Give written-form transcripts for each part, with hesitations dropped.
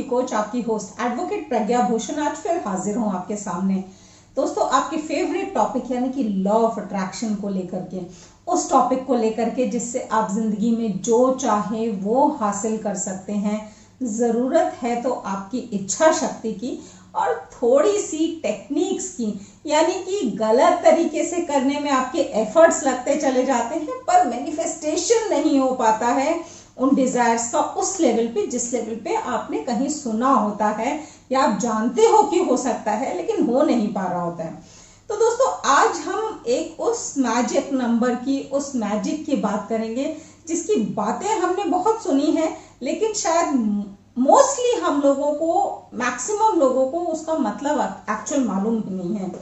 Coach, आपकी host advocate प्रज्ञा भूषण आज फिर हाजिर हूं आपके सामने। दोस्तों, आपके फेवरेट टॉपिक यानी कि लॉ ऑफ अट्रैक्शन को लेकर के, उस टॉपिक को लेकर के जिससे आप जिंदगी में जो चाहे वो हासिल कर सकते हैं। जरूरत है तो आपकी इच्छा शक्ति की और थोड़ी सी टेक्निक्स की, यानी कि गलत तरीके से करने में आपके एफर्ट्स लगते चले जाते हैं पर मैनिफेस्टेशन नहीं हो पाता है उन डिजायर्स का उस लेवल पे जिस लेवल पे आपने कहीं सुना होता है या आप जानते हो कि हो सकता है लेकिन हो नहीं पा रहा होता है। तो दोस्तों, आज हम एक उस मैजिक नंबर की, उस मैजिक की बात करेंगे जिसकी बातें हमने बहुत सुनी है लेकिन शायद मोस्टली हम लोगों को, मैक्सिमम लोगों को उसका मतलब एक्चुअल मालूम ही नहीं है।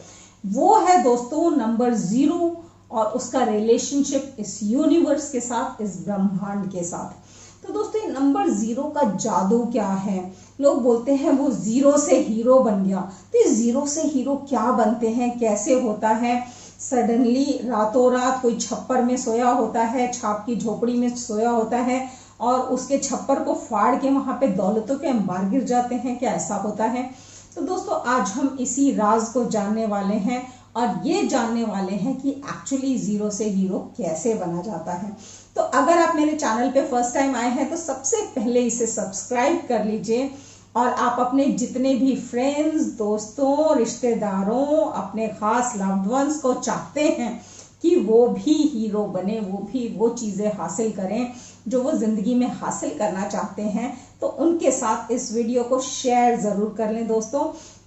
वो है दोस्तों नंबर 0 और उसका रिलेशनशिप इस यूनिवर्स के साथ, इस ब्रह्मांड के साथ। तो दोस्तों, ये नंबर 0 का जादू क्या है? लोग बोलते हैं वो 0 से हीरो बन गया। तो इस 0 से हीरो क्या बनते हैं, कैसे होता है? सडनली रातों रात कोई छप्पर में सोया होता है, छाप की झोपड़ी में सोया होता है और उसके छप्पर को फाड़ के वहां पे दौलतों के अंबार गिर जाते हैं, क्या ऐसा होता है? तो दोस्तों, आज हम इसी राज को जानने वाले हैं और ये जानने वाले हैं कि एक्चुअली 0 से हीरो कैसे बना जाता है। तो अगर आप मेरे चैनल पे फर्स्ट टाइम आए हैं तो सबसे पहले इसे सब्सक्राइब कर लीजिए और आप अपने जितने भी फ्रेंड्स, दोस्तों, रिश्तेदारों, अपने खास लव्ड वंस को चाहते हैं कि वो भी हीरो बने, वो भी वो चीजें हासिल करें जो वो जिंदगी में हासिल करना चाहते हैं, तो उनके साथ इस वीडियो को शेयर जरूर कर लें दोस्तों।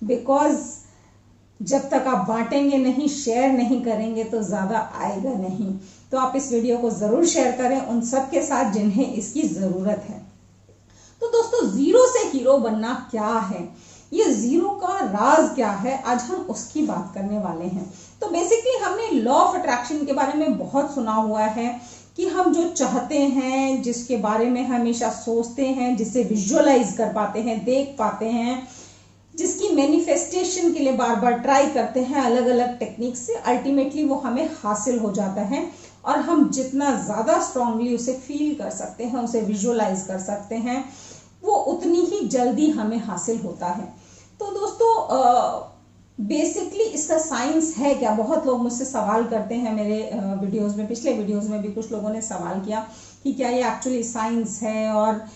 बिकॉज जब तक आप बांटेंगे नहीं, शेयर नहीं करेंगे तो ज्यादा आएगा नहीं। तो आप इस वीडियो को जरूर शेयर करें उन सब के साथ जिन्हें इसकी जरूरत है। तो दोस्तों, 0 से हीरो बनना क्या है, ये 0 का राज क्या है, आज हम उसकी बात करने वाले हैं। तो बेसिकली हमने लॉ ऑफ अट्रैक्शन के बारे में बहुत सुना हुआ है कि हम जो चाहते हैं, जिसके बारे में हमेशा सोचते हैं, जिसे विजुअलाइज कर पाते हैं, देख पाते हैं, जिसकी मैनिफेस्टेशन के लिए बार बार ट्राई करते हैं अलग अलग टेक्निक से, अल्टीमेटली वो हमें हासिल हो जाता है और हम जितना ज्यादा स्ट्रांगली उसे फील कर सकते हैं, उसे विजुअलाइज कर सकते हैं, वो उतनी ही जल्दी हमें हासिल होता है। तो दोस्तों, बेसिकली इसका साइंस है क्या? बहुत लोग मुझसे सवाल करते हैं मेरे वीडियोस में, पिछले वीडियोस में भी कुछ लोगों ने सवाल किया कि क्या ये एक्चुअली साइंस है और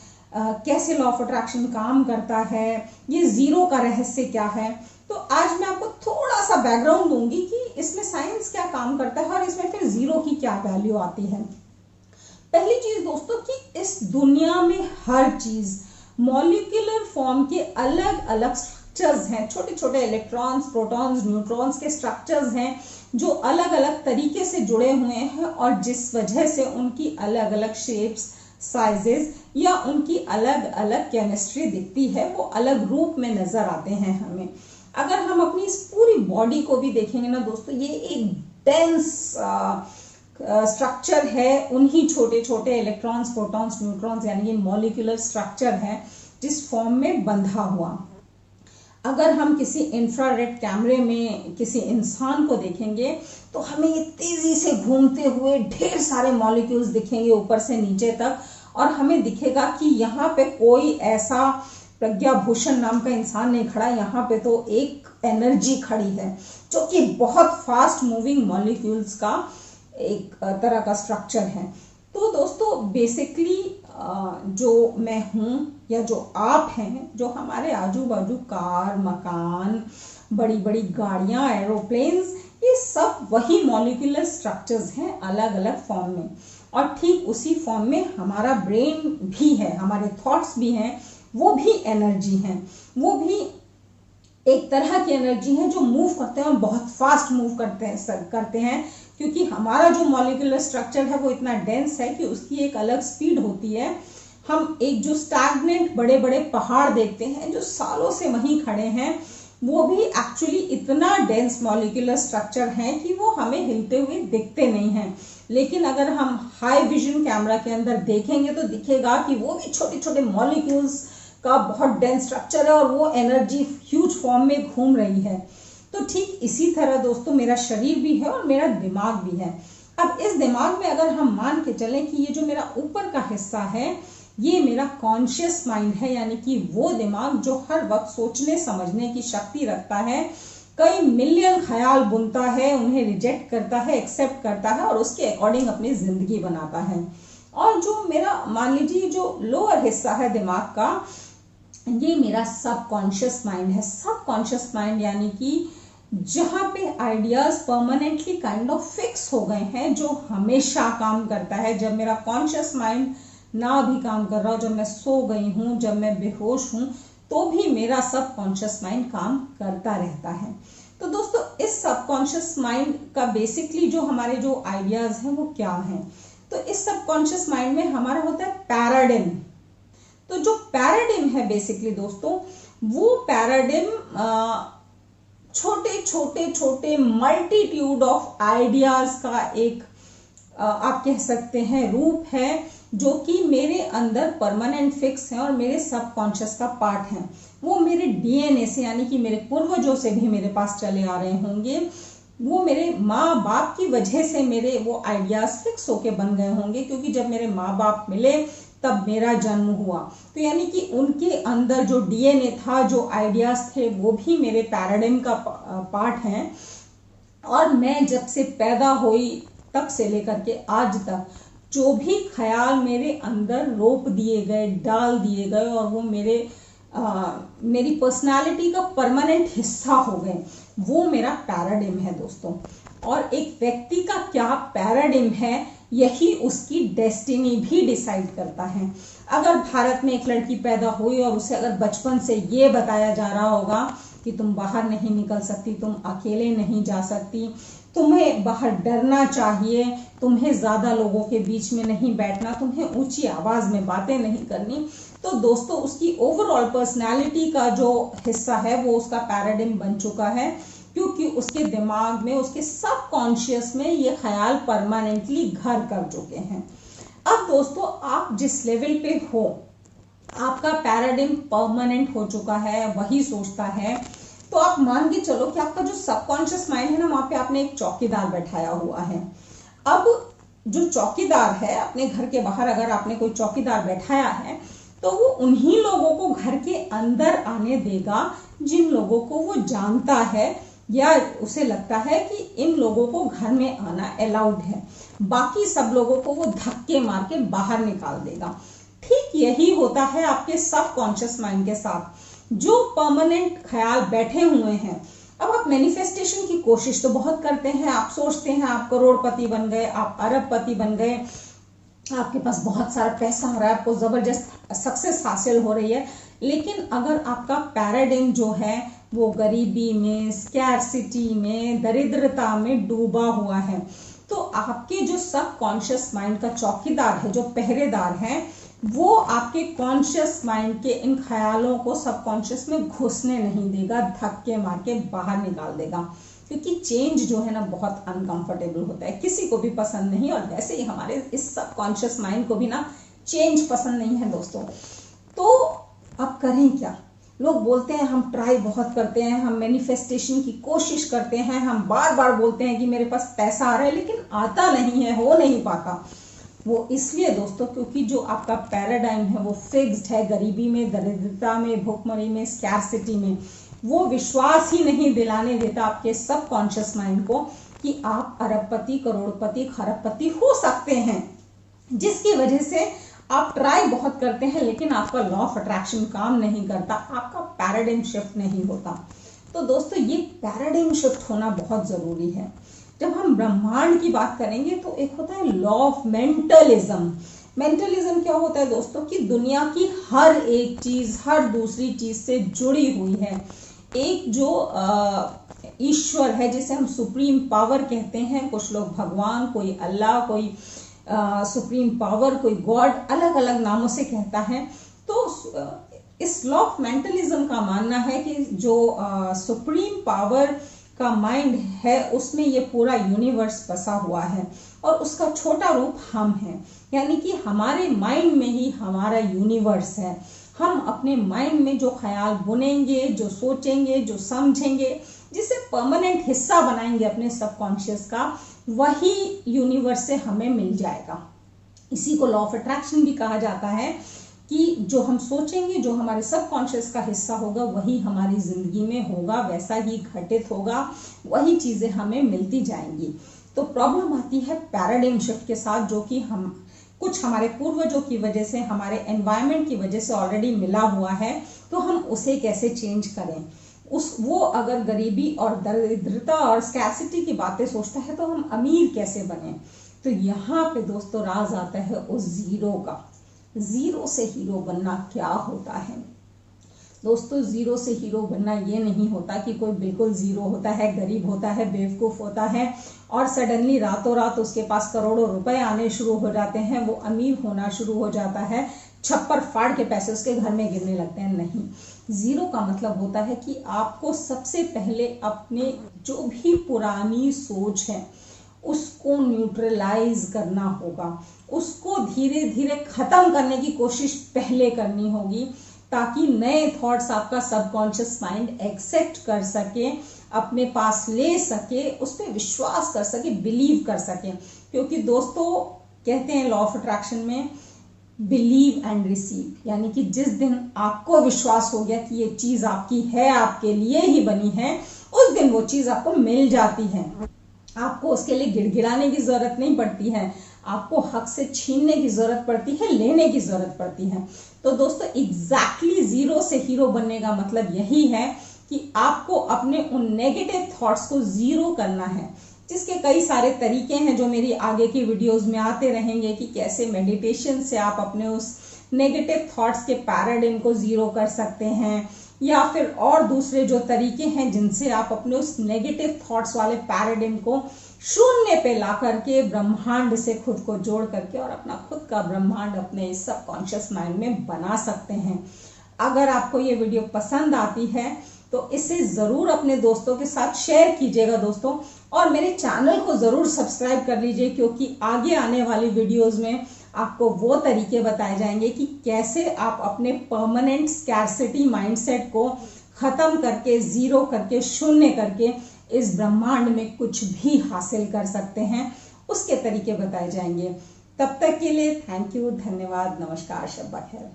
कैसे लॉ ऑफ अट्रैक्शन काम करता है, ये 0 का रहस्य क्या है। तो आज मैं आपको थोड़ा सा बैकग्राउंड दूंगी कि इसमें साइंस क्या काम करता है और इसमें फिर 0 की क्या वैल्यू आती है। पहली चीज दोस्तों कि इस दुनिया में हर चीज मॉलिक्यूलर फॉर्म के अलग अलग स्ट्रक्चर्स हैं, छोटे छोटे इलेक्ट्रॉन्स, प्रोटॉन्स, न्यूट्रॉन्स के स्ट्रक्चर्स हैं जो अलग अलग तरीके से जुड़े हुए हैं और जिस वजह से उनकी अलग अलग शेप्स, साइजेस या उनकी अलग अलग केमिस्ट्री दिखती है, वो अलग रूप में नजर आते हैं हमें। अगर हम अपनी इस पूरी बॉडी को भी देखेंगे ना दोस्तों, ये एक डेंस स्ट्रक्चर है, उन्हीं छोटे छोटे इलेक्ट्रॉन्स, प्रोटॉन्स, न्यूट्रॉन्स यानी ये मॉलिक्यूलर स्ट्रक्चर है जिस फॉर्म में बंधा हुआ। अगर हम किसी इंफ्रारेड कैमरे में किसी इंसान को देखेंगे तो हमें ये तेजी से घूमते हुए ढेर सारे मॉलिक्यूल्स दिखेंगे ऊपर से नीचे तक, और हमें दिखेगा कि यहाँ पे कोई ऐसा प्रज्ञा भूषण नाम का इंसान नहीं खड़ा, यहाँ पे तो एक एनर्जी खड़ी है जो कि बहुत फास्ट मूविंग मॉलिक्यूल्स का एक तरह का स्ट्रक्चर है। तो दोस्तों, बेसिकली जो मैं हूं या जो आप हैं, जो हमारे आजू बाजू कार, मकान, बड़ी बड़ी गाड़ियां, एरोप्लेन्स, ये सब वही मॉलिक्यूलर स्ट्रक्चर्स हैं अलग अलग फॉर्म में। और ठीक उसी फॉर्म में हमारा ब्रेन भी है, हमारे थॉट्स भी हैं, वो भी एनर्जी हैं, वो भी एक तरह की एनर्जी है जो मूव करते हैं और बहुत फास्ट मूव करते हैं क्योंकि हमारा जो मॉलिक्यूलर स्ट्रक्चर है वो इतना डेंस है कि उसकी एक अलग स्पीड होती है। हम एक जो स्टैग्नेंट बड़े बड़े पहाड़ देखते हैं जो सालों से वहीं खड़े हैं, वो भी एक्चुअली इतना डेंस मॉलिक्यूलर स्ट्रक्चर है कि वो हमें हिलते हुए दिखते नहीं हैं। लेकिन अगर हम हाई विजन कैमरा के अंदर देखेंगे तो दिखेगा कि वो भी छोटे छोटे मॉलिक्यूल्स का बहुत डेंस स्ट्रक्चर है और वो एनर्जी ह्यूज फॉर्म में घूम रही है। तो ठीक इसी तरह दोस्तों मेरा शरीर भी है और मेरा दिमाग भी है। अब इस दिमाग में अगर हम मान के चलें कि ये जो मेरा ऊपर का हिस्सा है ये मेरा कॉन्शियस माइंड है, यानी कि वो दिमाग जो हर वक्त सोचने समझने की शक्ति रखता है, कई मिलियन ख्याल बुनता है, उन्हें रिजेक्ट करता है, एक्सेप्ट करता है और उसके अकॉर्डिंग अपनी जिंदगी बनाता है। और जो मेरा मान लीजिए जो लोअर हिस्सा है दिमाग का, ये मेरा सबकॉन्शियस माइंड है। सबकॉन्शियस माइंड यानी कि जहां पे ideas permanently kind of fix हो गए हैं, जो हमेशा काम करता है। जब मेरा कॉन्शियस माइंड ना भी काम कर रहा हो, जब मैं सो गई हूं, जब मैं बेहोश हूं, तो भी मेरा सबकॉन्शियस माइंड काम करता रहता है। तो दोस्तों इस सबकॉन्शियस माइंड का बेसिकली जो हमारे जो आइडियाज हैं वो क्या हैं, तो इस सबकॉन्शियस माइंड में हमारा होता है पैराडिम। तो जो पैराडिम है बेसिकली दोस्तों, वो पैराडिम छोटे छोटे छोटे मल्टीट्यूड ऑफ आइडियाज का एक आप कह सकते हैं रूप है, जो कि मेरे अंदर परमानेंट फिक्स है और मेरे सबकॉन्शियस का पार्ट है। वो मेरे डीएनए से यानी कि मेरे पूर्वजों से भी मेरे पास चले आ रहे होंगे, वो मेरे माँ बाप की वजह से मेरे वो आइडियाज फिक्स होके बन गए होंगे, क्योंकि जब मेरे माँ बाप मिले तब मेरा जन्म हुआ। तो यानी कि उनके अंदर जो डीएनए था, जो आइडियाज थे, वो भी मेरे पैराडिम का पार्ट हैं। और मैं जब से पैदा हुई तब से लेकर के आज तक जो भी ख्याल मेरे अंदर रोप दिए गए, डाल दिए गए और वो मेरी पर्सनालिटी का परमानेंट हिस्सा हो गए, वो मेरा पैराडिम है दोस्तों। और एक व्यक्ति का क्या पैराडिम है, यही उसकी डेस्टिनी भी डिसाइड करता है। अगर भारत में एक लड़की पैदा हुई और उसे अगर बचपन से ये बताया जा रहा होगा कि तुम बाहर नहीं निकल सकती, तुम अकेले नहीं जा सकती, तुम्हें बाहर डरना चाहिए, तुम्हें ज्यादा लोगों के बीच में नहीं बैठना, तुम्हें ऊंची आवाज में बातें नहीं करनी, तो दोस्तों उसकी ओवरऑल पर्सनालिटी का जो हिस्सा है वो उसका पैराडिम बन चुका है, क्योंकि उसके दिमाग में, उसके सबकॉन्शियस में ये ख्याल परमानेंटली घर कर चुके हैं। अब दोस्तों आप जिस लेवल पे हो, आपका पैराडिम परमानेंट हो चुका है, वही सोचता है, तो आप मान के चलो कि आपका जो सबकॉन्शियस माइंड है ना, वहां पे आपने एक चौकीदार बैठाया हुआ है। अब जो चौकीदार है, अपने घर के बाहर अगर आपने कोई चौकीदार बैठाया है, तो वो उन्हीं लोगों को घर के अंदर आने देगा जिन लोगों को वो जानता है या उसे लगता है कि इन लोगों को घर में आना अलाउड है। बाकी सब लोगों को वो धक्के मार के बाहर निकाल देगा। ठीक यही होता है आपके सबकॉन्शियस माइंड के साथ, जो परमानेंट ख्याल बैठे हुए हैं। अब आप मैनिफेस्टेशन की कोशिश तो बहुत करते हैं, आप सोचते हैं आप करोड़पति बन गए, आप अरबपति बन गए, आपके पास बहुत सारा पैसा आ रहा है, आपको जबरदस्त सक्सेस हासिल हो रही है, लेकिन अगर आपका पैराडिम जो है वो गरीबी में, स्कैरसिटी में, दरिद्रता में डूबा हुआ है, तो आपके जो सबकॉन्शियस माइंड का चौकीदार है, जो पहरेदार है, वो आपके कॉन्शियस माइंड के इन ख्यालों को सबकॉन्शियस में घुसने नहीं देगा, धक्के मार के बाहर निकाल देगा। क्योंकि चेंज जो है ना बहुत अनकंफर्टेबल होता है, किसी को भी पसंद नहीं, और वैसे ही हमारे इस सबकॉन्शियस माइंड को भी ना चेंज पसंद नहीं है दोस्तों। तो अब करें क्या? लोग बोलते हैं हम ट्राई बहुत करते हैं, हम मैनिफेस्टेशन की कोशिश करते हैं, हम बार बार बोलते हैं कि मेरे पास पैसा आ रहा है, लेकिन आता नहीं है, हो नहीं पाता। वो इसलिए दोस्तों क्योंकि जो आपका पैराडाइम है वो फिक्स्ड है, गरीबी में, दरिद्रता में, भुखमरी में, स्कैरसिटी में। वो विश्वास ही नहीं दिलाने देता आपके सबकॉन्शियस माइंड को कि आप अरबपति, करोड़पति, खरबपति हो सकते हैं, जिसकी वजह से आप ट्राई बहुत करते हैं, लेकिन आपका लॉ ऑफ अट्रैक्शन काम नहीं करता, आपका पैराडाइम शिफ्ट नहीं होता। तो दोस्तों ये पैराडाइम शिफ्ट होना बहुत जरूरी है। जब हम ब्रह्मांड की बात करेंगे तो एक होता है लॉ ऑफ मेंटलिज्म। मेंटलिज्म क्या होता है दोस्तों कि दुनिया की हर एक चीज हर दूसरी चीज से जुड़ी हुई है। एक जो ईश्वर है जिसे हम सुप्रीम पावर कहते हैं, कुछ लोग भगवान, कोई अल्लाह, कोई सुप्रीम पावर, कोई गॉड, अलग अलग नामों से कहता है। तो इस लॉ ऑफ मेंटलिज्म का मानना है कि जो सुप्रीम पावर का माइंड है उसमें ये पूरा यूनिवर्स बसा हुआ है और उसका छोटा रूप हम हैं, यानी कि हमारे माइंड में ही हमारा यूनिवर्स है। हम अपने माइंड में जो ख्याल बुनेंगे, जो सोचेंगे, जो समझेंगे, जिसे परमानेंट हिस्सा बनाएंगे अपने सबकॉन्शियस का, वही यूनिवर्स से हमें मिल जाएगा। इसी को लॉ ऑफ अट्रैक्शन भी कहा जाता है। कि जो हम सोचेंगे, जो हमारे सबकॉन्शियस का हिस्सा होगा, वही हमारी जिंदगी में होगा, वैसा ही घटित होगा, वही चीजें हमें मिलती जाएंगी। तो प्रॉब्लम आती है पैराडाइम शिफ्ट के साथ, जो कि हम कुछ हमारे पूर्वजों की वजह से, हमारे एनवायरनमेंट की वजह से ऑलरेडी मिला हुआ है, तो हम उसे कैसे चेंज करें। वो अगर गरीबी और दरिद्रता और स्कैसिटी की बातें सोचता है तो हम अमीर कैसे बने। तो यहाँ पे दोस्तों राज आता है उस जीरो का। जीरो से हीरो बनना क्या होता है दोस्तों? जीरो से हीरो बनना ये नहीं होता कि कोई बिल्कुल जीरो होता है, गरीब होता है, बेवकूफ होता है और सडनली रातों रात उसके पास करोड़ों रुपए आने शुरू हो जाते हैं, वो अमीर होना शुरू हो जाता है, छप्पर फाड़ के पैसे उसके घर में गिरने लगते हैं। नहीं, जीरो का मतलब होता है कि आपको सबसे पहले अपने जो भी पुरानी सोच है उसको न्यूट्रलाइज करना होगा, उसको धीरे धीरे खत्म करने की कोशिश पहले करनी होगी, ताकि नए थॉट्स आपका सबकॉन्शियस माइंड एक्सेप्ट कर सके, अपने पास ले सके, उस पर विश्वास कर सके, बिलीव कर सके। क्योंकि दोस्तों कहते हैं लॉ ऑफ अट्रैक्शन में बिलीव एंड रिसीव, यानी कि जिस दिन आपको विश्वास हो गया कि ये चीज आपकी है, आपके लिए ही बनी है, उस दिन वो चीज आपको मिल जाती है। आपको उसके लिए गिड़गिड़ाने की जरूरत नहीं पड़ती है, आपको हक से छीनने की जरूरत पड़ती है, लेने की जरूरत पड़ती है। तो दोस्तों एग्जैक्टली जीरो से हीरो बनने का मतलब यही है कि आपको अपने उन नेगेटिव थॉट्स को जीरो करना है, जिसके कई सारे तरीके हैं जो मेरी आगे की वीडियोस में आते रहेंगे कि कैसे मेडिटेशन से आप अपने उस नेगेटिव थॉट्स के पैराडाइम को जीरो कर सकते हैं, या फिर और दूसरे जो तरीके हैं जिनसे आप अपने उस नेगेटिव थॉट्स वाले पैराडाइम को शून्य पे ला करके ब्रह्मांड से खुद को जोड़ करके और अपना खुद का ब्रह्मांड अपने सबकॉन्शियस माइंड में बना सकते हैं। अगर आपको ये वीडियो पसंद आती है तो इसे जरूर अपने दोस्तों के साथ शेयर कीजिएगा दोस्तों, और मेरे चैनल को जरूर सब्सक्राइब कर लीजिए, क्योंकि आगे आने वाली वीडियोस में आपको वो तरीके बताए जाएंगे कि कैसे आप अपने परमानेंट स्कैर्सिटी माइंडसेट को खत्म करके, जीरो करके, शून्य करके इस ब्रह्मांड में कुछ भी हासिल कर सकते हैं, उसके तरीके बताए जाएंगे। तब तक के लिए थैंक यू, धन्यवाद, नमस्कार, शब्बा खैर।